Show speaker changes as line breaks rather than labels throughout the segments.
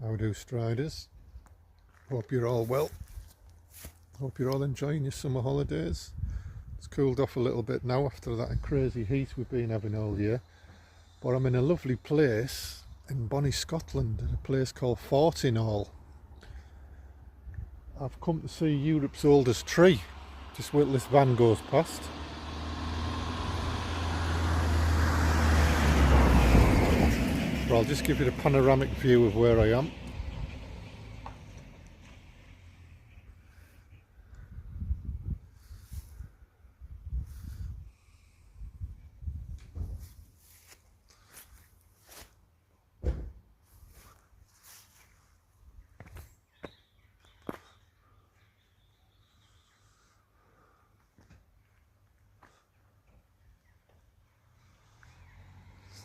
How do Striders? Hope you're all well. Hope you're all enjoying your summer holidays. It's cooled off a little bit now after that crazy heat we've been having all year. But I'm in a lovely place in Bonnie, Scotland, at a place called Fortinall. I've come to see Europe's oldest tree. Just wait till this van goes past. But I'll just give you the panoramic view of where I am.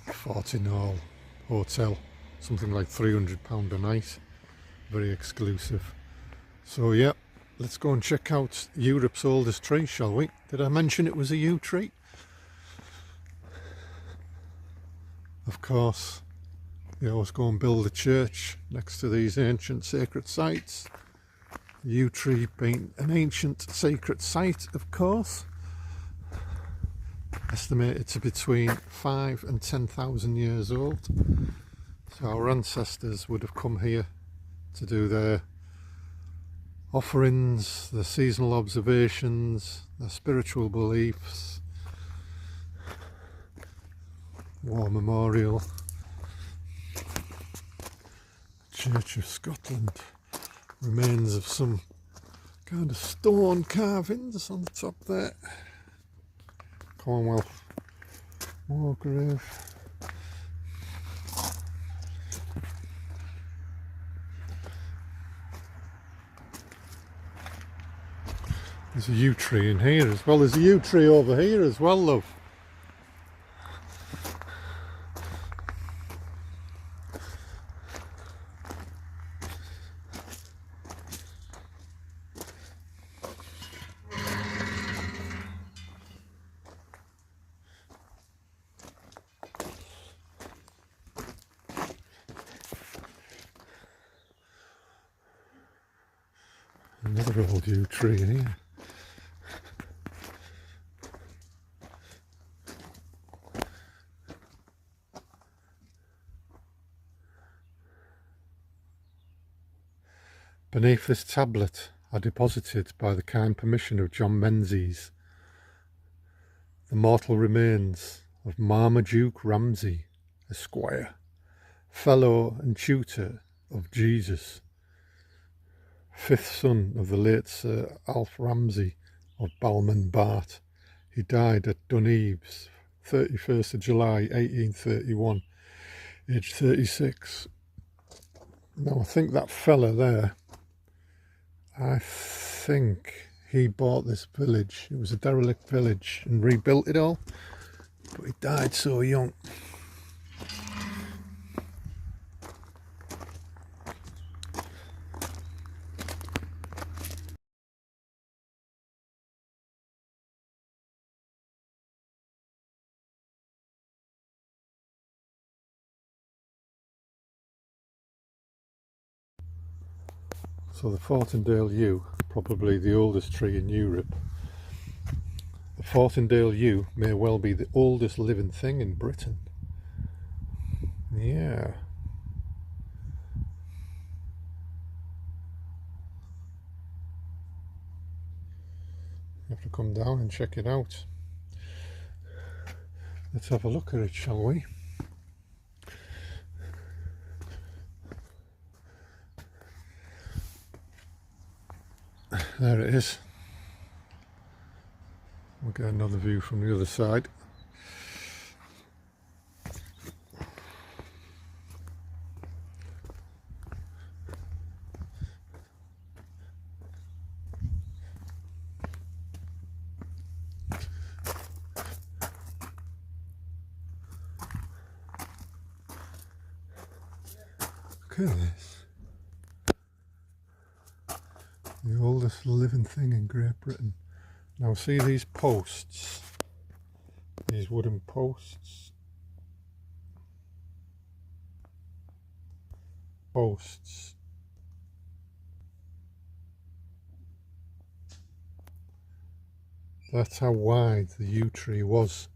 Fortinall Hotel, something like £300 a night, very exclusive. So yeah, let's go and check out Europe's oldest tree, shall we? Did I mention it was a yew tree? Of course, they always go and build a church next to these ancient sacred sites. The yew tree being an ancient sacred site, of course. Estimated to be between 5,000 and 10,000 years old. So our ancestors would have come here to do their offerings, their seasonal observations, their spiritual beliefs. War memorial. Church of Scotland. Remains of some kind of stone carvings on the top there. Commonwealth War grave. There's a yew tree in here as well. There's a yew tree over here as well, love. Another old yew tree here. Beneath this tablet are deposited, by the kind permission of John Menzies, the mortal remains of Marmaduke Ramsay, Esquire, fellow and tutor of Jesus, fifth son of the late Sir Alf Ramsay of Balman-Bart. He died at Dunebs, 31st of July 1831, aged 36. Now I think that fella there, I think he bought this village. It was a derelict village and rebuilt it all, but he died so young. So the Fortindale yew, probably the oldest tree in Europe. The Fortindale yew may well be the oldest living thing in Britain. Yeah. You have to come down and check it out. Let's have a look at it, shall we? There it is. We'll get another view from the other side. Look at this. The oldest living thing in Great Britain. Now see these posts, these wooden posts. posts. That's how wide the yew tree was.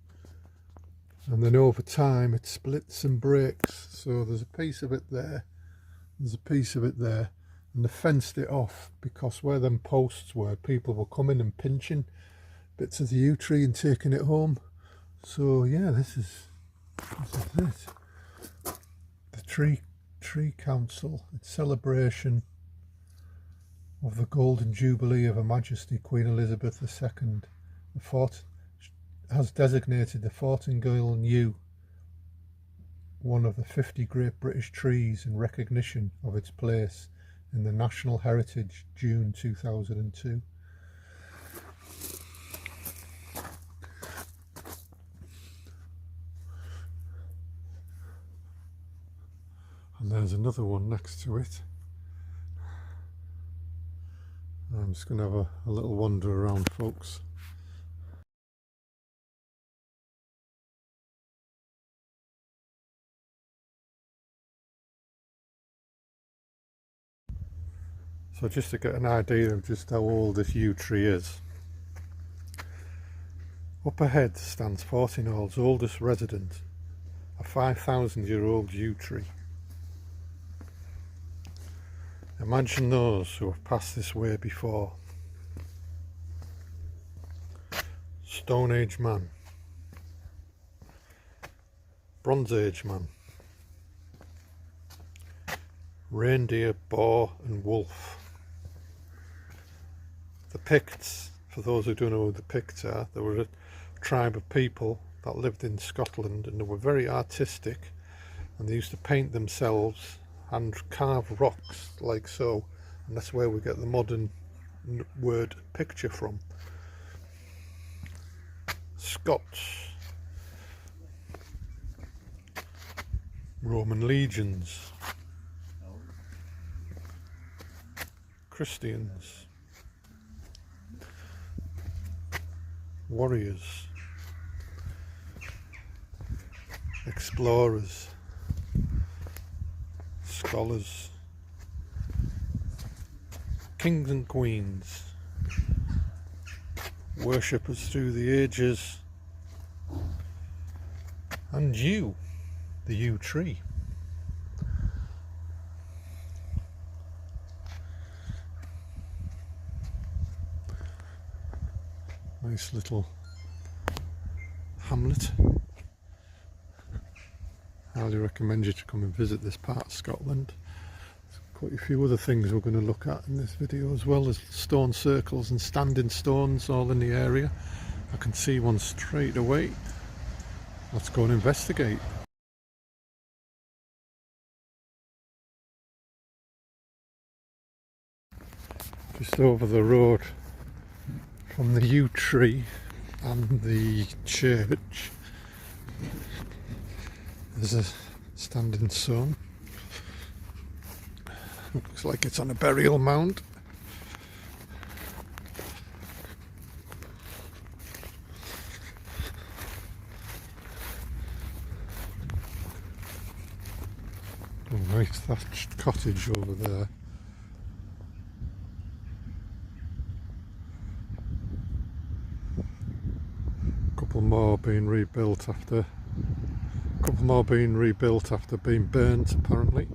And then over time it splits and breaks. So there's a piece of it there, there's a piece of it there, and they fenced it off because where them posts were, people were coming and pinching bits of the yew tree and taking it home. So yeah, this is it. The Tree Council, its celebration of the Golden Jubilee of Her Majesty Queen Elizabeth II. The fort has designated the Fortingall yew one of the 50 great British trees in recognition of its place in the National Heritage, June 2002. And there's another one next to it. I'm just going to have a little wander around, folks. So just to get an idea of just how old this yew tree is. Up ahead stands Fortingall's oldest resident, a 5,000-year-old yew tree. Imagine those who have passed this way before. Stone Age man, Bronze Age man, reindeer, boar and wolf. The Picts, for those who don't know who the Picts are, they were a tribe of people that lived in Scotland, and they were very artistic, and they used to paint themselves and carve rocks like so, and that's where we get the modern word picture from. Scots, Roman legions, Christians, warriors, explorers, scholars, kings and queens, worshippers through the ages, and you, the yew tree. Nice little hamlet. Highly recommend you to come and visit this part of Scotland. There's quite a few other things we're going to look at in this video as well, as stone circles and standing stones all in the area. I can see one straight away. Let's go and investigate. Just over the road from the yew tree and the church, there's a standing stone. Looks like it's on a burial mound. A nice thatched cottage over there. Couple more being rebuilt after being burnt, apparently.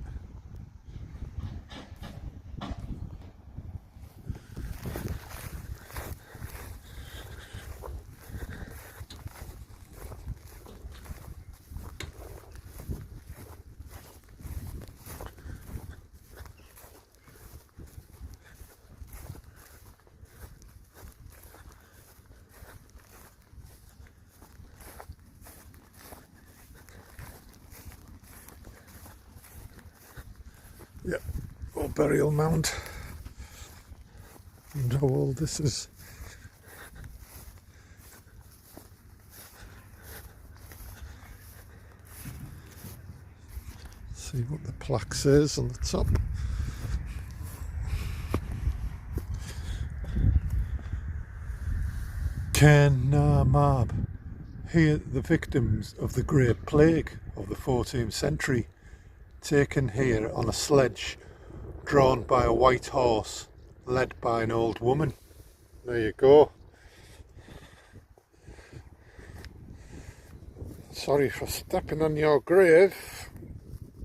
Yep, old burial mound. And how old this is. See what the plaque says on the top. Cairn na Mab. Here the victims of the Great Plague of the 14th century taken here on a sledge drawn by a white horse led by an old woman. There you go. Sorry for stepping on your grave,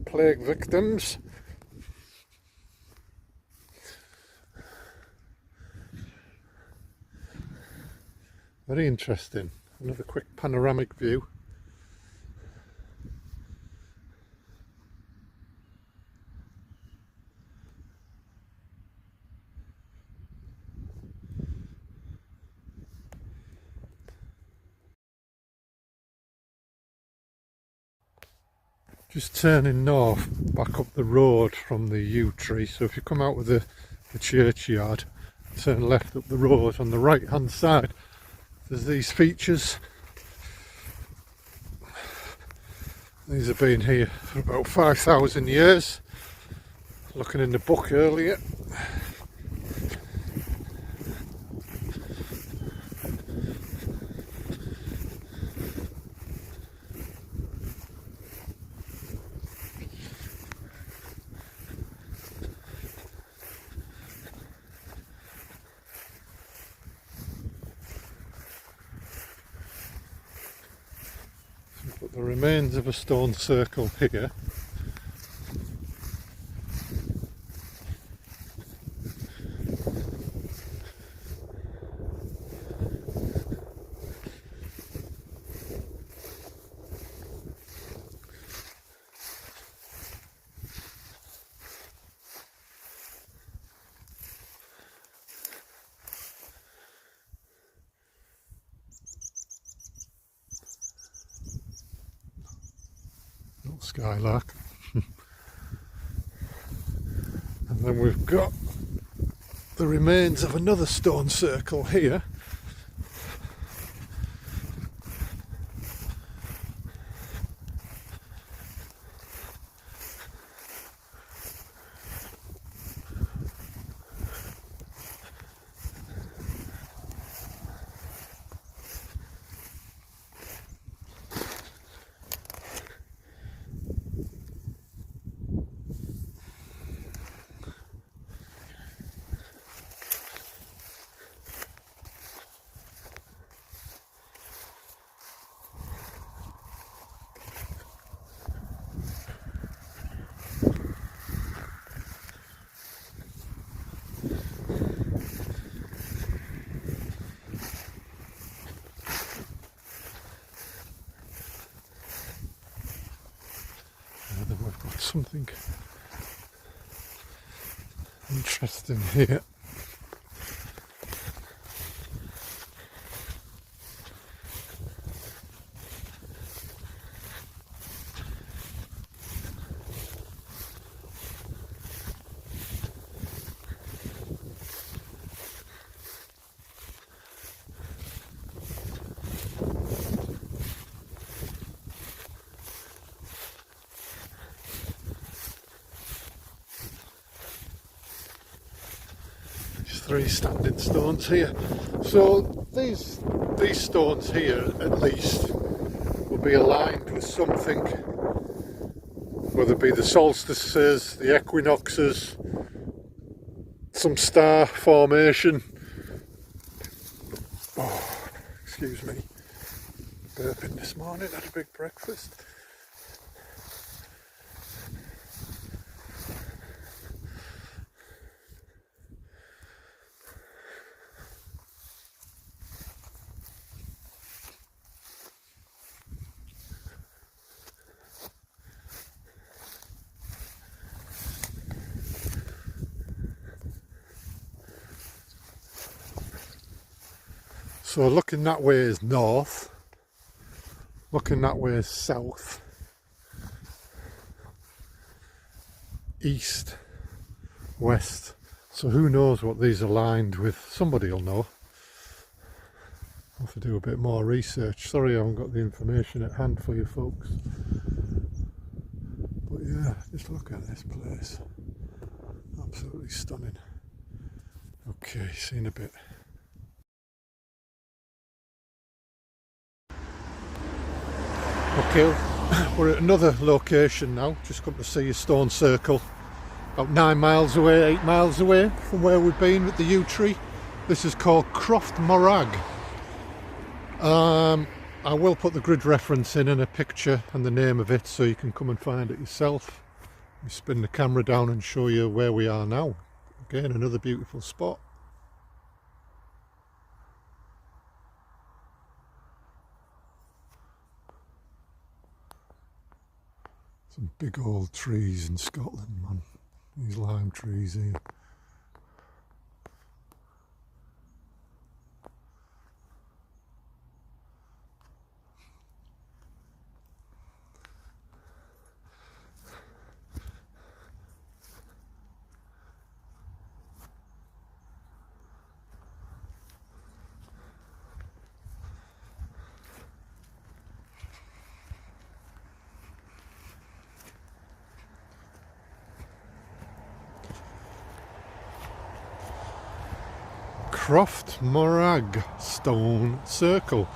plague victims. Very interesting. Another quick panoramic view. Just turning north, back up the road from the yew tree. So if you come out of the churchyard, turn left up the road, on the right hand side there's these features. These have been here for about 5,000 years. Looking in the book earlier. But the remains of a stone circle here. Skylark. And then we've got the remains of another stone circle here. Then we've got something interesting here. Three standing stones here. So these stones here at least will be aligned with something, whether it be the solstices, the equinoxes, some star formation. Oh, excuse me, burping this morning, had a big breakfast. So looking that way is north, looking that way is south, east, west. So who knows what these are lined with? Somebody will know. I'll have to do a bit more research. Sorry I haven't got the information at hand for you folks. But yeah, just look at this place. Absolutely stunning. Okay, see you in a bit. Okay, We're at another location now, just come to see a stone circle. About 9 miles away, 8 miles away from where we've been with the yew tree. This is called Croft Morag. I will put the grid reference in and a picture and the name of it so you can come and find it yourself. Let me spin the camera down and show you where we are now. Again, another beautiful spot. Some big old trees in Scotland, man. These lime trees here. Croft Morag Stone Circle.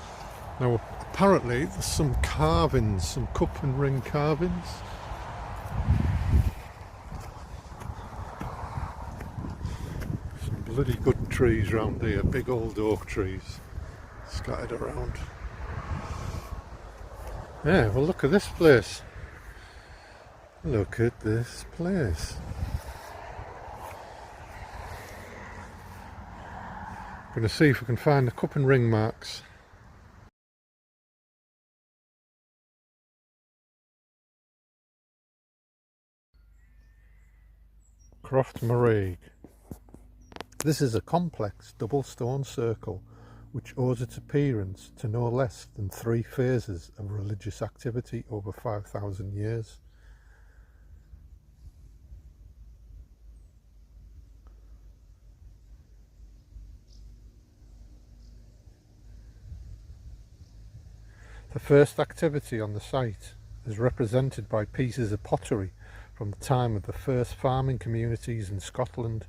Now apparently there's some carvings, some cup and ring carvings. Some bloody good trees round here, big old oak trees scattered around. Yeah, well look at this place. Look at this place. Going to see if we can find the cup and ring marks. Croft Morag. This is a complex double stone circle which owes its appearance to no less than 3 phases of religious activity over 5,000 years. The first activity on the site is represented by pieces of pottery from the time of the first farming communities in Scotland.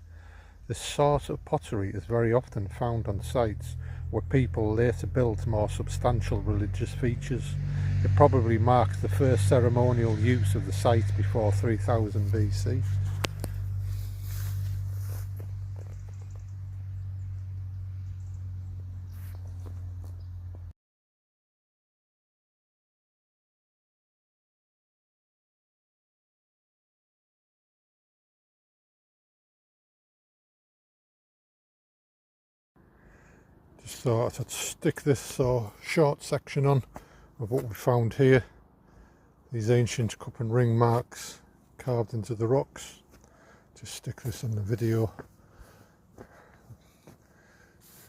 This sort of pottery is very often found on sites where people later built more substantial religious features. It probably marked the first ceremonial use of the site before 3000 BC. Just thought I'd stick this short section on of what we found here. These ancient cup and ring marks carved into the rocks. Just stick this on the video.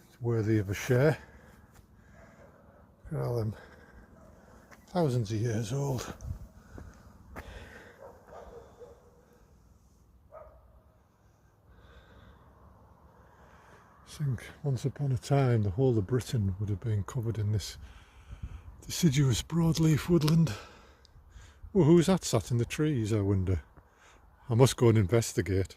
It's worthy of a share. Look at all them thousands of years old. I think once upon a time the whole of Britain would have been covered in this deciduous broadleaf woodland. Well, who's that sat in the trees, I wonder? I must go and investigate.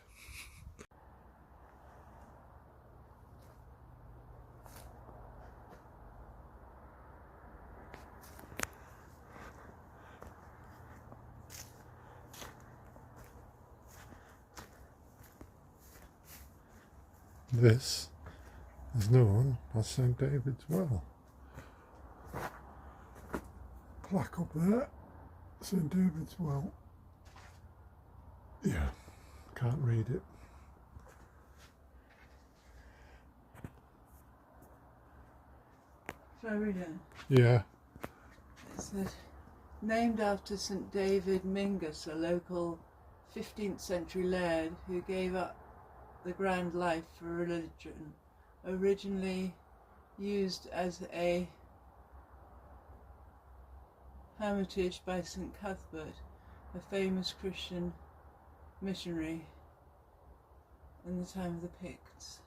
This is known as St David's Well. Plaque up there, St David's Well. Yeah, can't read it.
Shall I read it?
Yeah.
It said, named after St David Mingus, a local 15th century laird who gave up the grand life for religion, originally used as a hermitage by St Cuthbert, a famous Christian missionary in the time of the Picts.